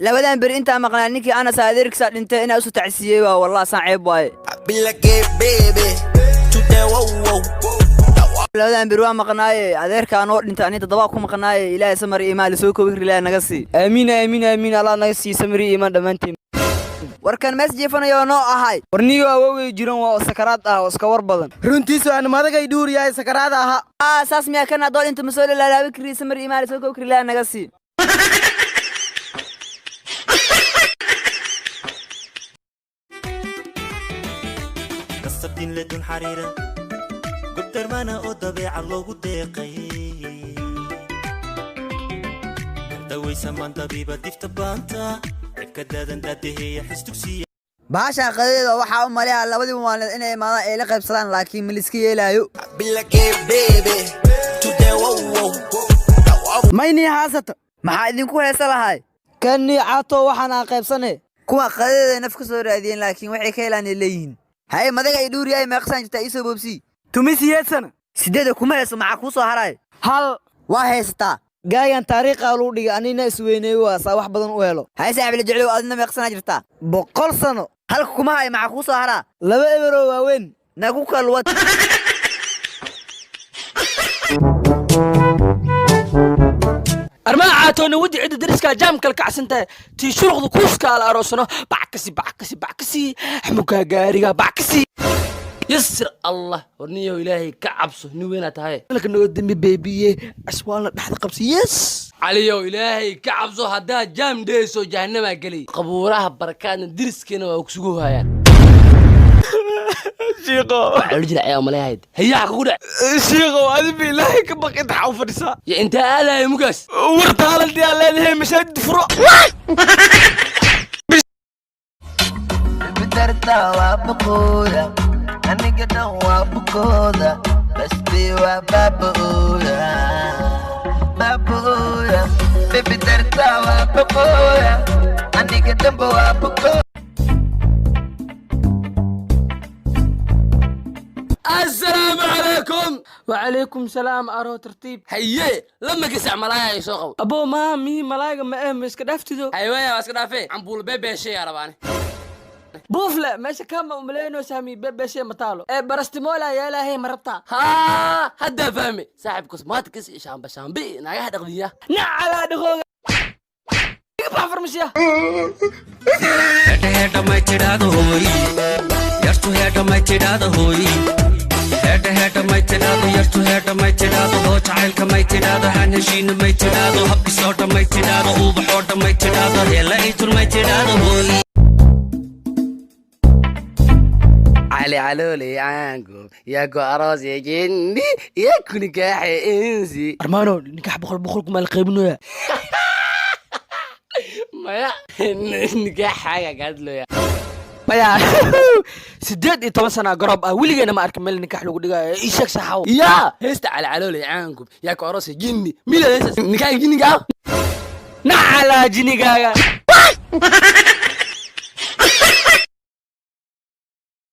labadan bir inta maqnaa ninkii ana saadirkisa dhintay inaa isu tacsiiyay waa wallahi san ceeb waay labadan bir waa maqnaaye adeerka anoo dhintay ani toddoba ku maqnaaye ilaahay samar iimaan soo koobir ilaahay naga sii amiin amiin amiin Allah naga sii samir iimaan dhamaantiin warkan mas jeefanayo noo ahay warniyo awoway jiran waa sakaraad ah oo iska war badan runtiisu aan madagay dhuur yahay sakaraad aha saas miya kana dool inta mas'uul ilaahay kiri samir iimaan soo koobir ilaahay naga sii قصبتين لدون حريرة قدر مانا او طبيعة لوغو ديقي دوي سمان طبيبة ديفت بانتا عبك دادن دادي هي حستوكسية baasha qadeeda waxa u maleeyaa labadii maalin inay maada ay la qaybsadaan laakiin miliski yeelayo mayni haasata maxaa idinku heesa lahay kani caato waxaan qaybsanay kuwa qadeeda naf ka soo raadiyeen laakiin waxay ka helaan leeyihiin hay madaga ay dhuuriyay meeqsan jirta isoo boobsi tumisiyeedsana sideeda kuma heeso maxaa ku soo haray hal waa heestaa gaayan taariikha loo dhigay anina isweynay waa saa wax badan u helo hay saaxiib la jecel adina meeqsan jirta 100 sano halka kuma hay maxaa ku soo haraa laba euro waaweyn nagu kalwad armaa caatoona wadi cid dariska jaamkal kacsantaa tii shuruqda kuuska la aroosano backasi xmuka gaariga backasi يسر الله ورنيه إلهي كعبسه نوينا تهاي لك إنه قدامي بيبيه أسوالنا تحت قبسي يس عليو إلهي كعبسه هدا جام ديسو جهنم قلي قبورها بركان درس كنا وكسوها يعني شيخو رجل يا ملاهيد هي عقوده شيخو هذا بالله كبقى تحاول فرسا يا انت الا يا مقاس ورت هالدي الله مشاد فرو بدرتا وابقودا أنا قد وابقودا بس بي وابقودا بابودا بدرتا وابقودا أنا قد وابقودا السلام عليكم وعليكم السلام أرو ترتيب هيه لما قسع ملايا يسوقوا أبو مامي ملايا ما إهم إسك دافتو أيوة يا إسك دافي عم بقول بيبي شيء يا رباني بوفلا ماشي كم مليون سامي بيبي شيء مطالو برستمولا يا لا هي مربطة ها هدا فهمي صاحب كوسماتكس إشام بشام بي ناقة هدا قضية على دخول بافر مشيا هدا ما تدادو هوي يرتو هدا ما تدادو هوي هدا ما تدادو يرتو هدا ما تدادو هو تعالك ما تدادو هنشين ما تدادو هبي صوت ما تدادو وبحوت ما تدادو هلا إيتون ما تدادو هوي علي علولي عنكم ياكو أراز يا جني ياكو نكاح إنسي أرمانو نكاح بخل كما القيبنو يا مايا نكاح حاجة قاد له يا مايا سداد 10 سنة قرب ولي أنا ما أكمل نكاح لو قد إيشك صحاو يا هست على علولي عنكم ياكو أراز يا جني مين هذا نكاح جني قال نعلا جني قال